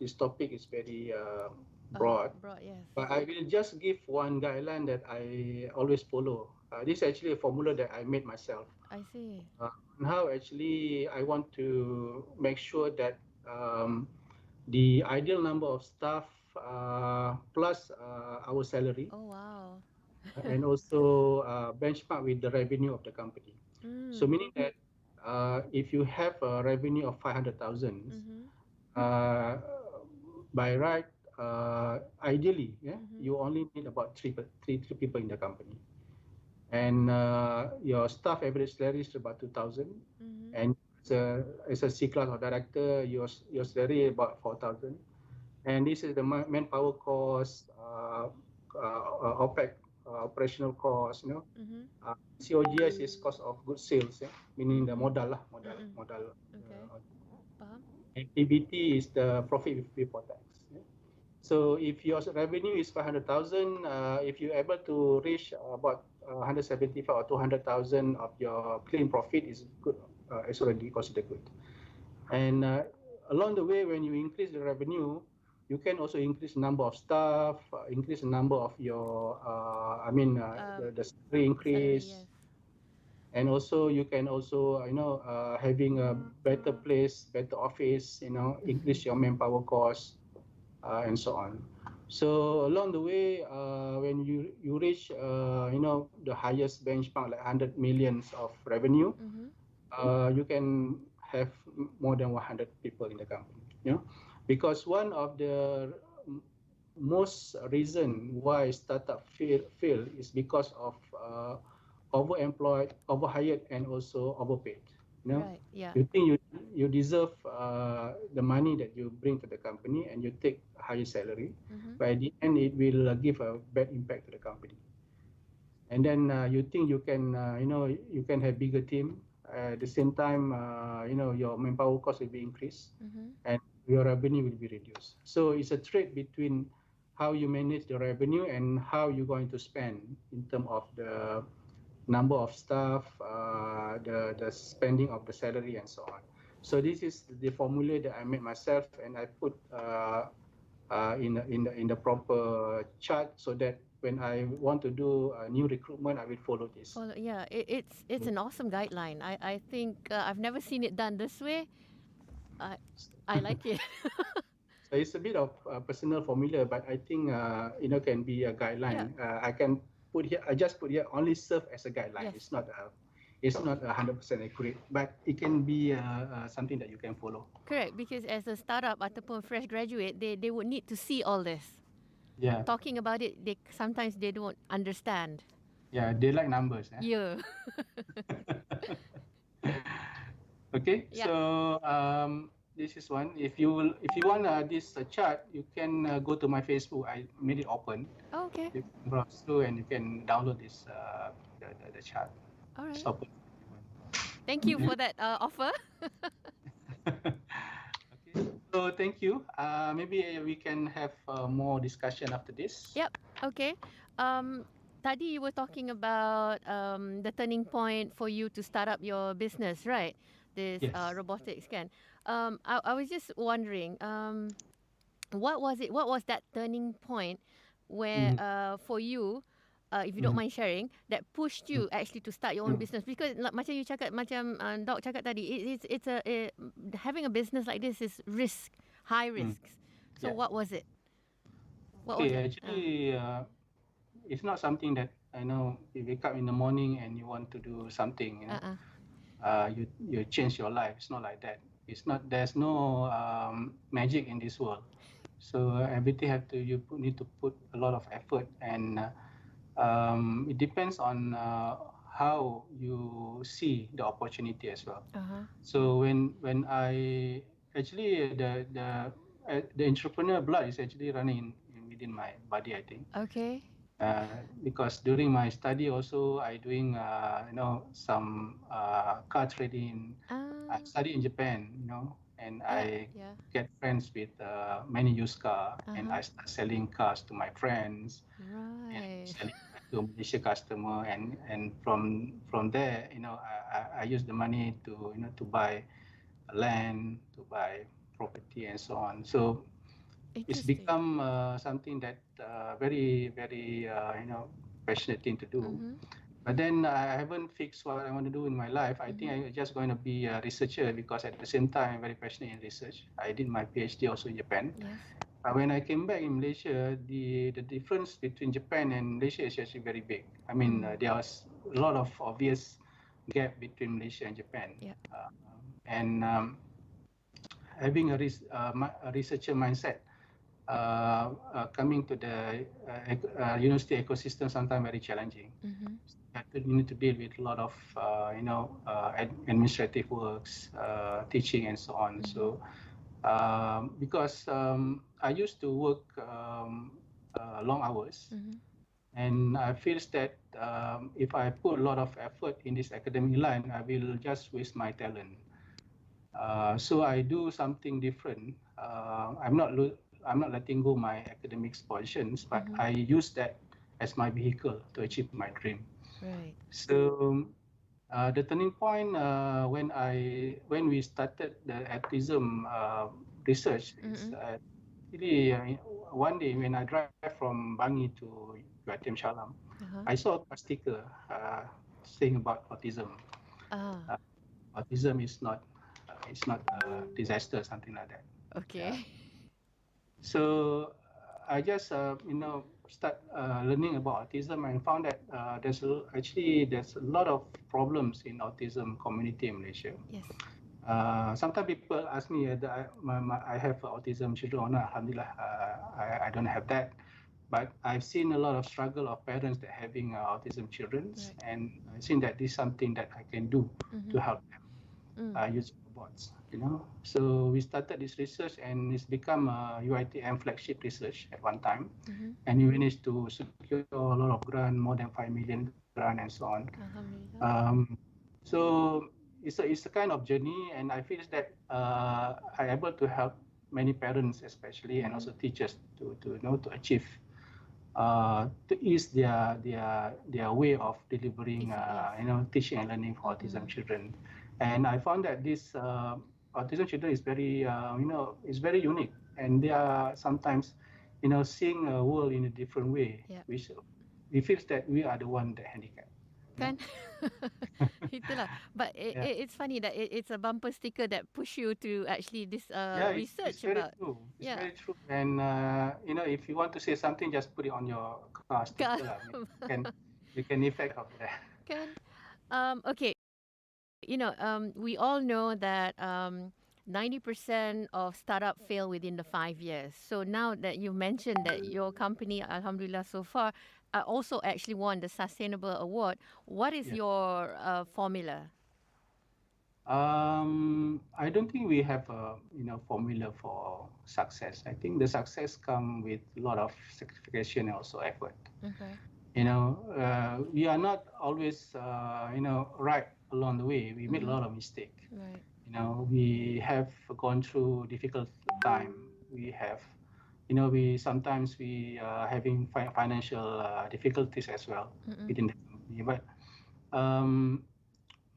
this topic is very broad. Broad, yes. But I will just give one guideline that I always follow. This is actually a formula that I made myself. I see. On how actually I want to make sure that the ideal number of staff plus our salary, Oh, wow. and also benchmark with the revenue of the company. So Mm. meaning that if you have a revenue of 500,000, Mm-hmm. uh, by right, ideally, yeah, Mm-hmm. you only need about three people in the company, and your staff average salary is about 2,000, Mm-hmm. and as a C class or director, your salary about 4,000, and this is the manpower cost, OPEX, operational cost, Mm-hmm. COGS is cost of goods sales, meaning the Mm. modal lah, Mm-mm. modal. Okay. Faham? And PBT is the profit before tax. So if your revenue is 500,000, if you're able to reach about 175 or 200,000 of your clean profit is good. It's already considered good. And along the way, when you increase the revenue, you can also increase the number of staff, increase the number of your, the salary Salary, increase, yes. and also you can also having a better place, better office, increase your manpower cost, and so on. So along the way, when you reach the highest benchmark like 100 millions of revenue, Mm-hmm. you can have more than 100 people in the company. Because one of the most reason why startup fail is because of overemployed, overhired, and also overpaid. Right. Yeah. You think you deserve the money that you bring to the company, and you take a higher salary, Mm-hmm. but at the end it will give a bad impact to the company. And then you think you can have bigger team. At the same time, your manpower cost will be increased, Mm-hmm. and your revenue will be reduced. So it's a trade between how you manage the revenue and how you're going to spend in terms of the number of staff, the spending of the salary, and so on. So this is the formula that I made myself, and I put in the proper chart, so that when I want to do a new recruitment, I will follow this. Follow, yeah, it's an awesome guideline. I think I've never seen it done this way. I I like it. So it's a bit of a personal formula, but I think can be a Yeah. guideline. I can put here. I just put here only serve as a guideline. Yes. It's not 100% accurate, but it can be something that you can follow. Correct. Because as a startup ataupun fresh graduate, they would need to see all this. Yeah, Talking about it, they sometimes they don't understand. yeah, they like numbers. Yeah. Okay, Yeah. so this is one. If you want this chart, you can go to my Facebook. I made it open. Oh, okay. You can browse through and you can download this the chart. All It's right. open. Thank you for that offer. Okay, so thank you. Maybe we can have more discussion after this. Yep. Okay. Um, Tadi you were talking about the turning point for you to start up your business, right? This Yes. robotics can. I was just wondering, what was it? What was that turning point where Mhm. for you, if you don't Mhm. mind sharing, that pushed you actually to start your own Mhm. business? Because macam you cakap, macam Doc cakap tadi, having a business like this is high Mm. risks. So Yeah. what was it? What was Okay. it? Actually, it's not something that you wake up in the morning and you want to do something. Uh-uh. You change your life. It's not like that. It's not. There's no magic in this world. So everything need to put a lot of effort, and it depends on how you see the opportunity as well. Uh-huh. So when I actually the entrepreneur blood is actually running within my body, I think. Okay. Because during my study also I doing some car trading. I Ah, study in Japan, and yeah, I yeah. get friends with many used car, and Uh-huh. I start selling cars to my friends and Right. selling to Malaysia customer, and from there, I use the money to to buy land, to buy property, and so on. So it's Interesting. become something that very, very, passionate thing to do. Mm-hmm. But then I haven't fixed what I want to do in my life. I think I'm just going to be a researcher because at the same time I'm very passionate in research. I did my PhD also in Japan. Yes. When I came back in Malaysia, the difference between Japan and Malaysia is actually very big. I mean, there was a lot of obvious gap between Malaysia and Japan. Yeah. And having a researcher mindset, coming to the university ecosystem sometimes very challenging. Mm-hmm. You need to deal with a lot of administrative works, teaching, and so on. So because I used to work long hours, and I feel that if I put a lot of effort in this academic line, I will just waste my talent. So I do something different. I'm not letting go my academic positions, but I use that as my vehicle to achieve my dream. Right. So the turning point when we started the autism research is really one day when I drive from Bangi to Guatem Shalam, I saw a sticker saying about autism. Autism is not it's not a disaster, something like that. Okay. So I just start learning about autism and found that there's a lot of problems in autism community in Malaysia. Yes. Sometimes people ask me that I have autism children or not. Alhamdulillah, I don't have that. But I've seen a lot of struggle of parents that having autism children, and I've seen that this is something that I can do to help them using robots. So we started this research, and it's become a UiTM flagship research at one time, and we managed to secure a lot of grant, more than 5 million grant, and so on. So it's a kind of journey, and I feel that I'm able to help many parents, especially, and also teachers to achieve to ease their way of delivering teaching and learning for autism children. And I found that this autism children is very is very unique, and they are sometimes seeing a world in a different way, which we feel that we are the one that handicapped. Kan? Itulah. But it's funny that it's a bumper sticker that push you to actually this research it's very about. true. It's very true. And if you want to say something, just put it on your car sticker. You can effect of that. Kan? Okay. We all know that 90% of startup fail within the 5 years. So now that you mentioned that your company, Alhamdulillah, so far, also actually won the Sustainable Award, what is your formula? I don't think we have a formula for success. I think the success comes with a lot of sacrifice and also effort. Okay. We are not always right along the way. We made a lot of mistakes. Right. We have gone through difficult time. We have we sometimes having financial difficulties as well within the company. But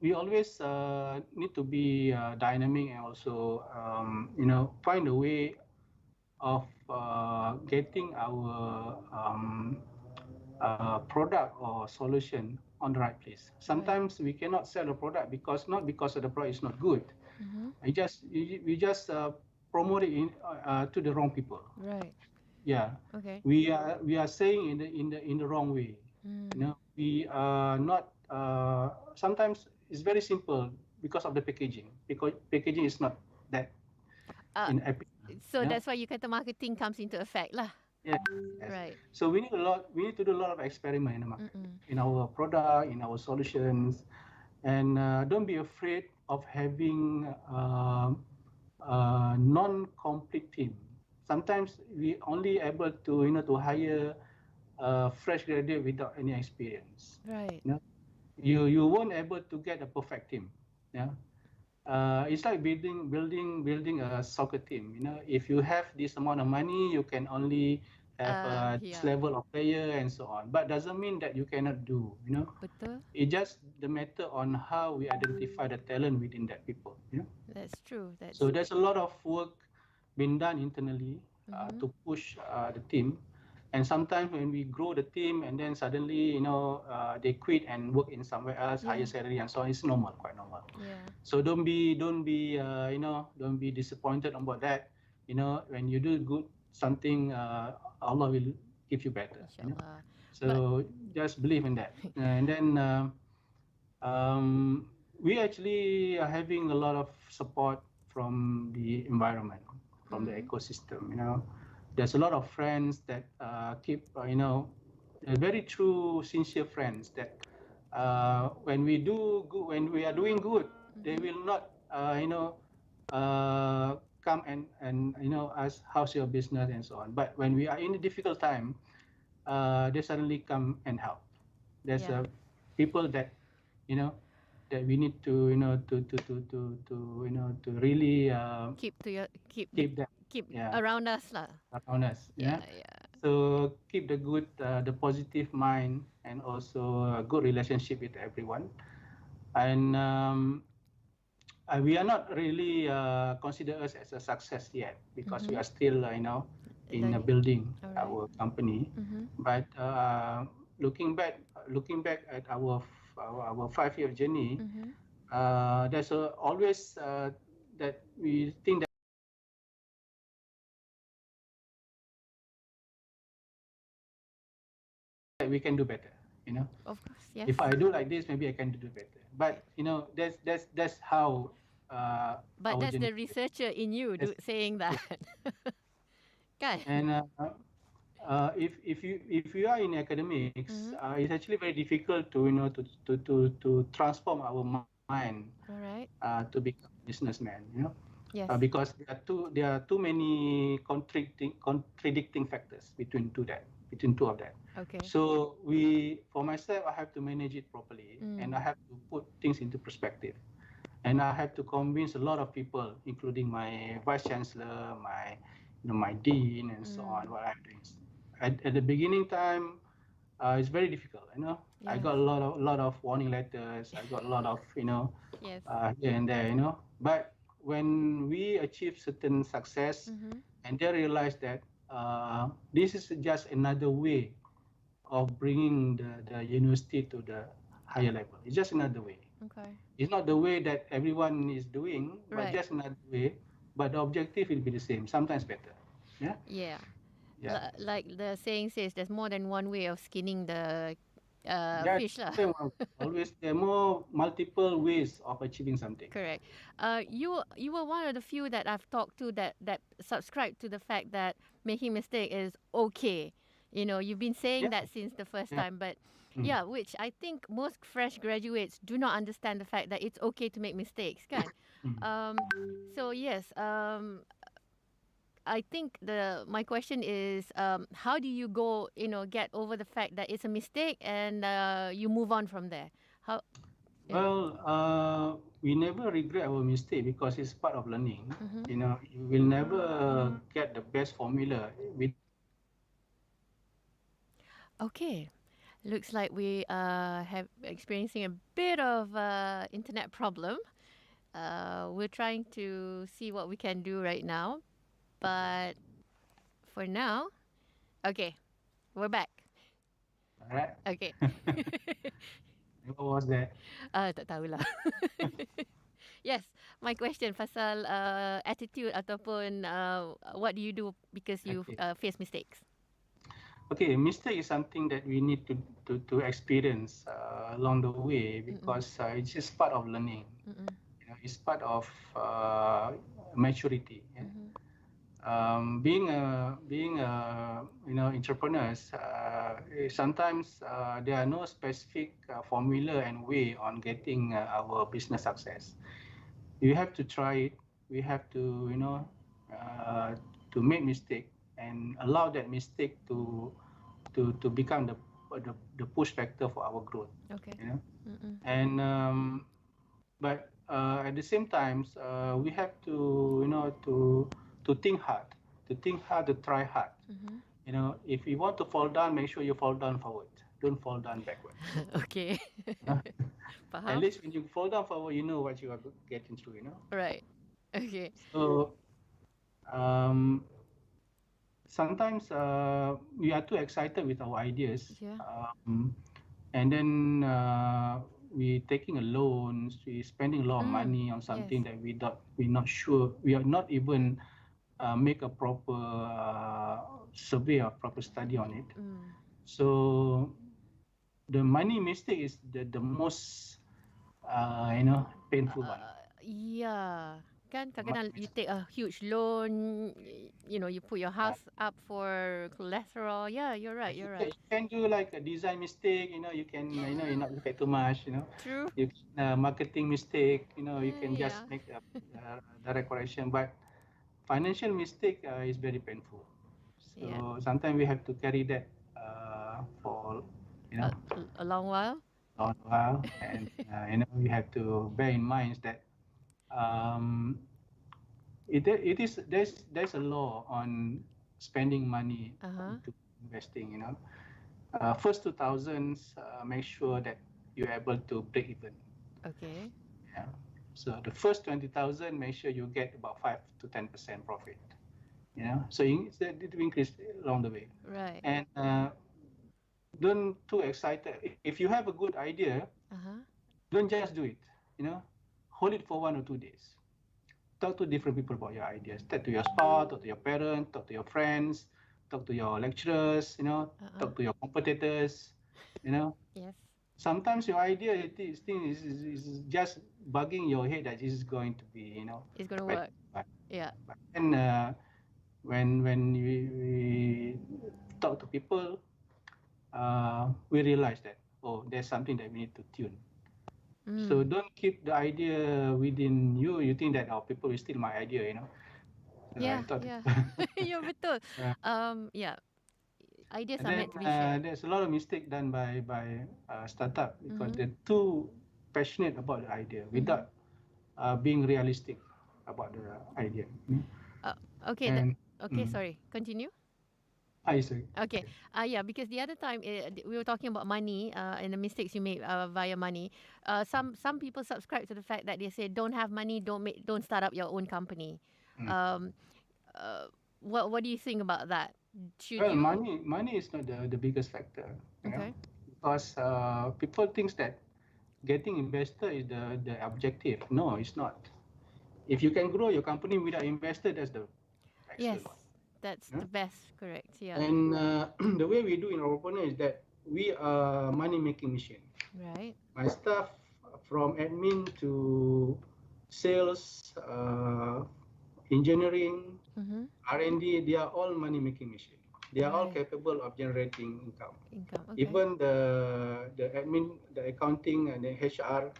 we always need to be dynamic and also find a way of getting our product or solution on the right place. Sometimes we cannot sell the product not because the product is not good. We just promote it to the wrong people. Right. Yeah. Okay. We are saying in the wrong way. We are not. Sometimes it's very simple because of the packaging. Because packaging is not that in epic. So that's why you kata marketing comes into effect lah. Yes. Right. So we need to do a lot of experiment in the market, in our product, in our solutions, and don't be afraid of having non-complete team. Sometimes we only able to to hire a fresh graduate without any experience. Right. You won't able to get a perfect team. Yeah. It's like building a soccer team. If you have this amount of money, you can only have this level of player and so on. But doesn't mean that you cannot do. Betul. It's just the matter on how we identify the talent within that people. That's true. So there's a lot of work being done internally. Mm-hmm. to push the team. And sometimes when we grow the team and then suddenly, they quit and work in somewhere else, higher Yeah. salary and so on, it's normal, quite normal. Yeah. So don't be disappointed about that. When you do good something, Allah will give you better. Inshallah. But So just believe in that. And then we actually are having a lot of support from the environment, from the mm-hmm. ecosystem. There's a lot of friends that keep, they're very true, sincere friends that when we are doing good, they Mm-hmm. will not, come and ask how's your business and so on. But when we are in a difficult time, they suddenly come and help. There's Yeah. people that you know that we need to to really Keep to your keep them, keep yeah, around us lah. around us, Yeah. yeah. Yeah. So keep the positive mind and also a good relationship with everyone. And we are not really consider us as a success yet because we Mm-hmm. are still in Learning. building All right. our company. Mm-hmm. But looking back at our 5-year journey, Mm-hmm. there's always that we think that we can do better. You know, Of course. Yes. if I do like this, maybe I can do better. Okay. But that's how But our that's journey the is. researcher in you That's, saying that. Kan? and if you are in academics, Mm-hmm. it's actually very difficult to transform our mind All right. to become a businessman. Yes. Because there are too many contradicting factors between two of that. Okay. So for myself, I have to manage it properly, Mm. and I have to put things into perspective, and I have to convince a lot of people, including my vice chancellor, my dean, and so on. Mm. What I'm doing at the beginning time, it's very difficult. I Yes. got a lot of warning letters. I got a lot of Yes. here and there. But when we achieve certain success, Mm-hmm. and they realize that this is just another way of bringing the university to the higher level. It's just another way. Okay. It's not the way that everyone is doing, but Right. just another way. But the objective will be the same, sometimes better. Yeah, Yeah. yeah, Like the saying says, there's more than one way of skinning the yeah. fish lah. Always there are more multiple ways of achieving something. Correct. You were one of the few that I've talked to that subscribe to the fact that making mistake is okay. You've been saying Yeah, that since the first yeah. time, but Mm. yeah, which I think most fresh graduates do not understand the fact that it's okay to make mistakes, kan? Mm. So yes, I think my question is, how do you go, get over the fact that it's a mistake and you move on from there? How? Yeah. Well, we never regret our mistake because it's part of learning. Mm-hmm. You will never get the best formula without making mistakes. Okay. Looks like we have experiencing a bit of internet problem. We're trying to see what we can do right now, but for now, okay, we're back. All right. Okay. What was that? Tak tahulah. Yes, my question pasal attitude ataupun what do you do because you Okay. face mistakes? Okay, mistake is something that we need to experience along the way Mm-mm. because it's just part of learning. Mm-mm. It's part of maturity. Yeah? Mm-hmm. Being a entrepreneurs, sometimes there are no specific formula and way on getting our business success. You have to try it. We have to uh, to make mistake and allow that mistake to become the push factor for our growth. Okay. You know, Mm-mm. and but at the same time, we have to to think hard, to try hard. Mm-hmm. If you want to fall down, make sure you fall down forward. Don't fall down backwards. Okay. At Faham? least when you fall down forward, you know what you are getting through. Right. Okay. So um, sometimes we are too excited with our ideas, Yeah. and then we taking a loan, we spending a lot of money on Yes. something that we're not sure, we are not even make a proper survey or proper study on it. So the money mistake is the most painful one. Yeah. Kan The money kadang-kadang you mistake. take a huge loan, you know, you put your Uh, house up for collateral. Yeah, you're right. You're right. you can do like a design mistake, you can, you not look at too much, True. you can, marketing mistake, you can just Yeah. make a direct correction. But financial mistake is very painful. Yeah. So sometimes we have to carry that for, A long while. long while, and we have to bear in mind that um, it is there's a law on spending money Uh-huh. into investing. First 2000s, make sure that you're able to break even. Okay. Yeah. So the first 20,000, make sure you get about 5 to 10% profit. So it will increase along the way, Right. and don't too excited. If you have a good idea, Uh-huh. don't just do it. Hold it for 1 or 2 days. Talk to different people about your ideas. Talk to your spouse, talk to your parents, talk to your friends, talk to your lecturers, Uh-uh. talk to your competitors. You know, Yes. sometimes your idea is just bugging your head that this is going to be, It's gonna but work. Yeah. but then when we talk to people, we realize that, oh, there's something that we need to tune. So Mm. don't keep the idea within you. You think that, oh, people will steal my idea. So I Yeah, thought, yeah. Yeah, betul. uh, Yeah. Ideas and are then meant to be shared. there's a lot of mistake done by startup because Mm-hmm. they're too passionate about the idea Mm-hmm. without being realistic about the idea. Uh, okay. And Okay. mm, Sorry. Continue. I say, Okay. Yeah, because the other time we were talking about money and the mistakes you made via money. Some people subscribe to the fact that they say don't have money, don't start up your own company. mm. Um, uh, what do you think about that? Should Well, you? money is not the biggest factor, Okay. because people think that getting investor is the objective. No, it's not. If you can grow your company without investor, that's the Yes, excellent one. that's Yeah? the best. Correct. Yeah. And the way we do in Robopreneur is that we are money making machine. Right. My staff, from admin to sales, engineering, Mm-hmm. R&D, they are all money making machine. They are all Right. capable of generating income. Income. Okay. Even the admin, the accounting, and the HR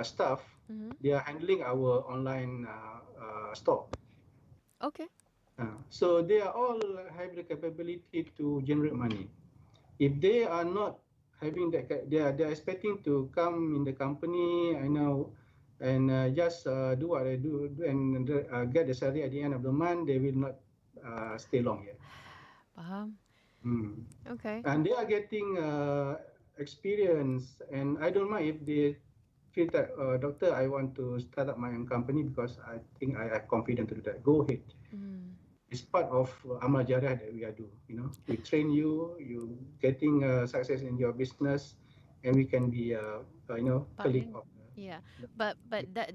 staff, Mm-hmm. they are handling our online store. Okay. So they are all have the capability to generate money. If they are not having that, they are expecting to come in the company, I know, and just do what I do and get the salary at the end of the month, they will not stay long here. Paham. Mm. Okay. And they are getting experience, and I don't mind if they feel that, doctor, I want to start up my own company because I think I have confidence to do that. Go ahead. Mm. It's part of amal jariah that we are do. We train you, you getting success in your business, and we can be colleague Partner. of Yeah, the, but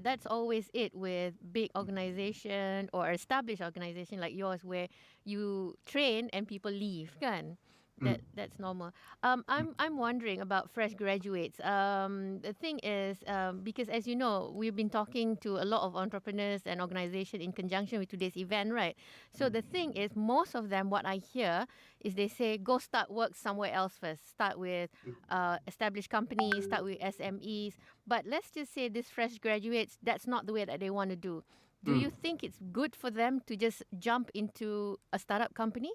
that's always it with big organization or established organization like yours where you train and people leave, kan? mm, That's normal. I'm wondering about fresh graduates. The thing is, because as you know, we've been talking to a lot of entrepreneurs and organization in conjunction with today's event, right? So the thing is, most of them, what I hear is they say go start work somewhere else first. Start with established companies, start with SMEs. But let's just say these fresh graduates, that's not the way that they want to do. Do mm. you think it's good for them to just jump into a startup company?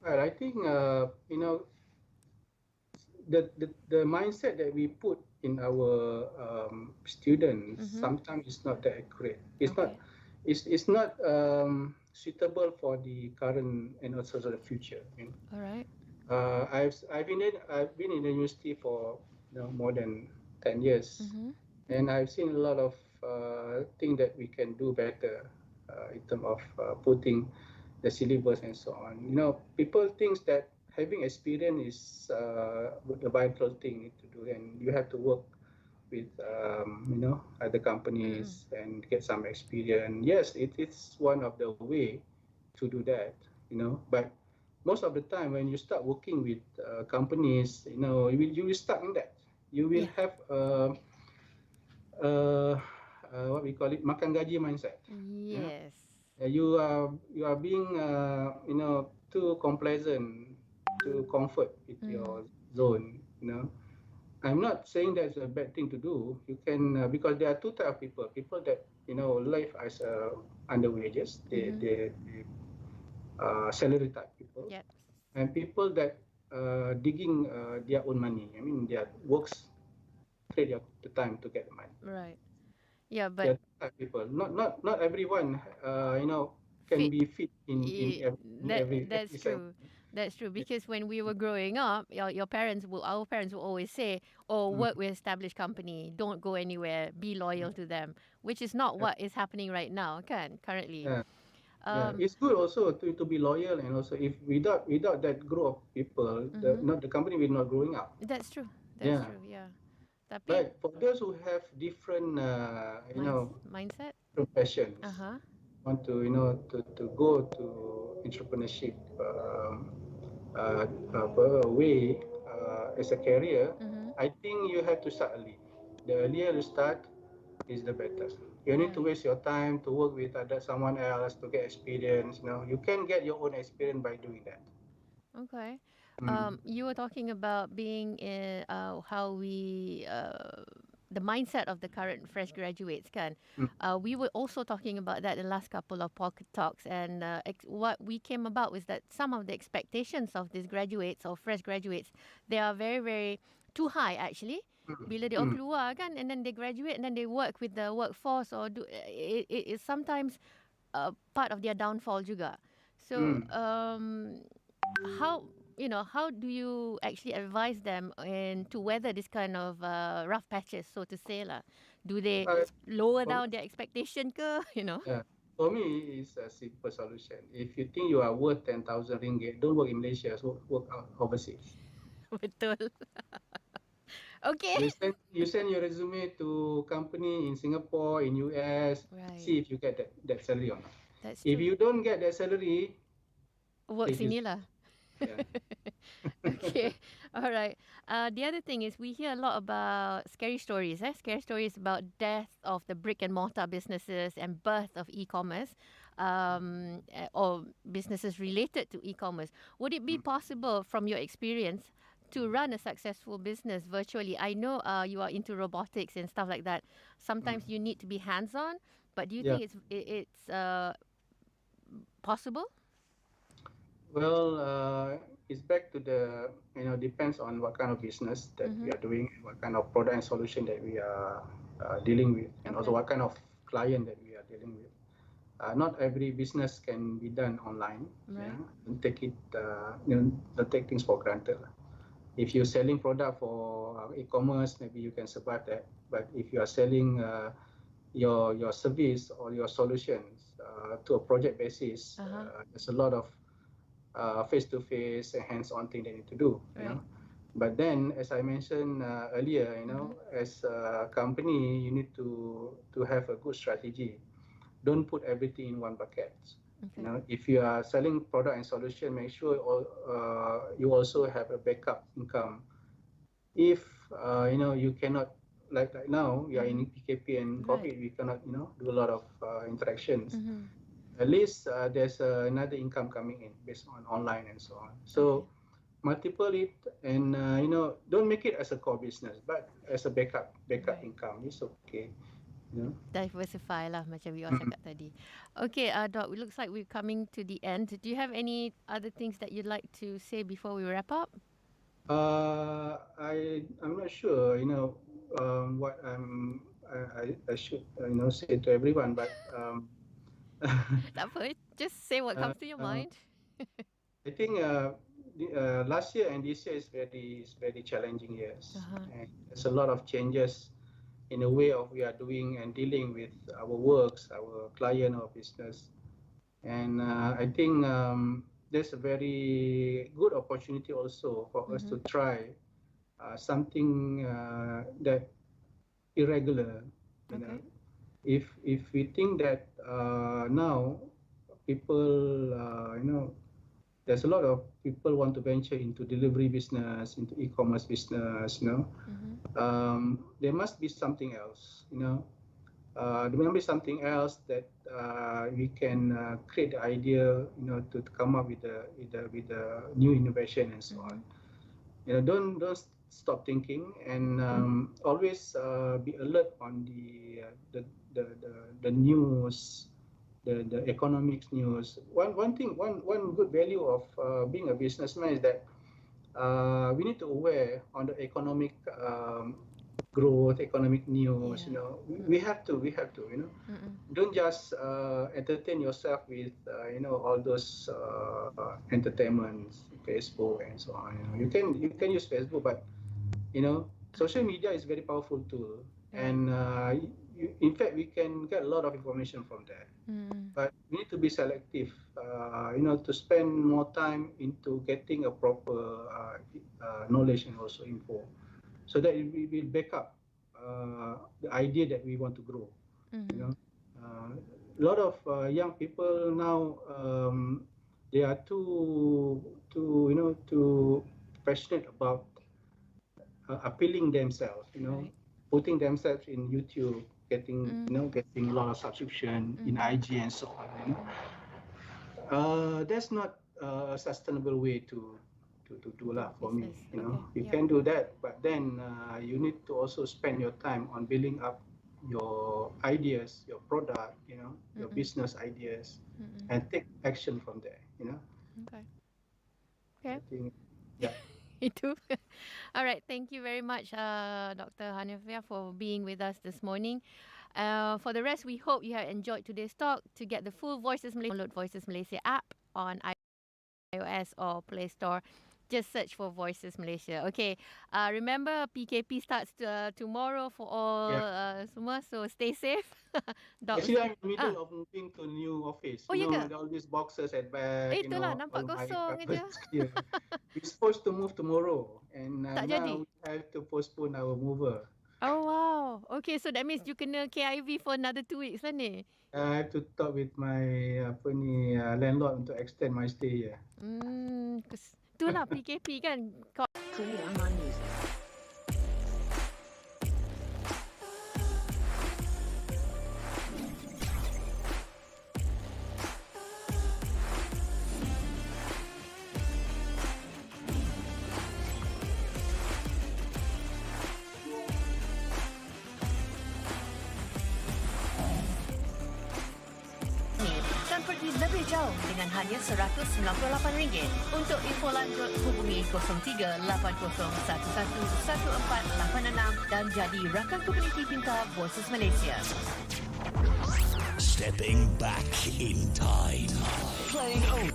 Well, I think the mindset that we put in our students Mm-hmm. sometimes is not that accurate. It's not Okay. it's not suitable for the current and also the future. All right. I've been in the university for more than 10 years, Mm-hmm. and I've seen a lot of things that we can do better in terms of putting. the syllabus and so on. People think that having experience is the vital thing to do, and you have to work with other Mm-mm. companies and get some experience. Yes, it's one of the way to do that. But most of the time when you start working with companies, you will stuck in that. You will Yeah. have uh, what we call it, makan gaji mindset. Yeah, Yes. you are being too complacent, too comfort with Mm. your zone. I'm not saying that's a bad thing to do. You can because there are two type of people. People that live as under wages, Mm-hmm. they salary type people, Yep. and people that digging their own money. I mean, their works trade the time to get the money. Right. Yeah, There but are two type people. Not everyone can fit. be fit in Y- that's every true. That's true because when we were growing up, our parents will always say, "Oh, Mm, work with established company. Don't go anywhere. Be mm, loyal to them," which is not yeah, what is happening right now, can currently. yeah. Yeah, Um, it's good also to be loyal, and also if without that group of people, mm-hmm. the company will not growing up. That's true. That's Yeah, true. Yeah. Tapi but for those who have different mindset. Uh professions, huh. want to to go to entrepreneurship way as a career, Mm-hmm. I think you have to start early. The earlier you start, is the better. You need to Right. waste your time to work with someone else to get experience. You can get your own experience by doing that. Okay. Mm. You were talking about being in how we the mindset of the current fresh graduates can. Mm. We were also talking about that in the last couple of pocket talks, and what we came about was that some of the expectations of these graduates or fresh graduates, they are very very too high actually. Mm. Bila dia orang Mm. keluar kan, and then they graduate and then they work with the workforce or do it is sometimes part of their downfall juga. So Mm. how how do you actually advise them in to weather this kind of rough patches, so to say lah? Do they Uh, lower for, down their expectation ke? yeah. For me, it's a simple solution. If you think you are worth 10,000 ringgit, don't work in Malaysia, so work out overseas. Betul. Okay. You send your resume to company in Singapore, in US, Right. see if you get that salary or not. That's If true. you don't get that salary, Work please use. sini lah. Yeah. Okay. All right. The other thing is we hear a lot about scary stories. Scary stories about death of the brick and mortar businesses and birth of e-commerce, or businesses related to e-commerce. Would it be Mm. possible, from your experience, to run a successful business virtually? I know you are into robotics and stuff like that. Mm. Sometimes you need to be hands-on, but do you Yeah. think it's possible? Well, it's back to the, depends on what kind of business that we Mm-hmm. are doing, what kind of product and solution that we are dealing with, and also Okay. what kind of client that we are dealing with. Not every business can be done online. Yeah, Right. don't take it, don't take things for granted. If you're selling product for e-commerce, maybe you can survive that. But if you are selling your service or your solutions to a project basis, Uh huh. there's a lot of face-to-face and hands-on thing they need to do. Right. But then, as I mentioned earlier, Mm-hmm. as a company, you need to have a good strategy. Don't put everything in one bucket. Okay. If you are selling product and solution, make sure you also have a backup income. If you cannot, like now we are Mm-hmm. in PKP and Right. COVID, we cannot do a lot of interactions. Mm-hmm. At least there's another income coming in based on online and so on. Okay. So multiple it, and don't make it as a core business, but as a backup Right. income is okay. you know Diversify lah macam we all Mm. cakap tadi. Okay, Doc, it looks like we're coming to the end. Do you have any other things that you'd like to say before we wrap up? I'm not sure what I should say to everyone, but Tak apa, just say what uh, comes to your uh, mind. I think last year and this year is very challenging years, Uh-huh. and there's a lot of changes in the way of we are doing and dealing with our works, our client, our business. And I think there's a very good opportunity also for us to try something that irregular. You know, Okay. if we think that now people, there's a lot of people want to venture into delivery business, into e-commerce business. There must be something else. There must be something else that we can create the idea, to come up with the new innovation and so on. Don't stop thinking, and always be alert on the news, the economics news. One thing, one good value of being a businessman is that we need to aware on the economic growth, economic news. Yeah. We have to. Don't just entertain yourself with all those entertainments, Facebook and so on. You can use Facebook, but social media is very powerful tool, and in fact we can get a lot of information from there. But we need to be selective, to spend more time into getting a proper knowledge and also info, so that we will back up the idea that we want to grow. A lot of young people now, they are too passionate about appealing themselves, Right. putting themselves in YouTube, getting getting a lot of subscription in IG and so on. That's not a sustainable way to do lah for me. Business. You Okay. can do that, but then you need to also spend your time on building up your ideas, your product, your business ideas, and take action from there. Okay. I Okay. think, yeah. Itu. All right. Thank you very much, Dr. Hanifia, for being with us this morning. For the rest, we hope you have enjoyed today's talk. To get the full Voices Malaysia, download Voices Malaysia app on iOS or Play Store. Just search for Voices Malaysia. Okay. Remember, PKP starts tomorrow for all semua. So stay safe. Actually, I'm in the middle of moving to a new office. Oh, ya ke? All these boxes at back. Itulah, nampak all my kosong je. papers here. We're supposed to move tomorrow, and Tak jadi. now we have to postpone our mover. Oh, wow. Okay, so that means you kena KIV for another 2 weeks lah ni. I have to talk with my landlord untuk extend my stay here. Itulah PKP kan. Korea Online Music. Dan pergi lebih jauh dengan hanya RM198. Untuk info lanjut, hubungi 03-8011-1486 dan jadi rakan komuniti Pintar Voices Malaysia. Stepping back in time. Playing home.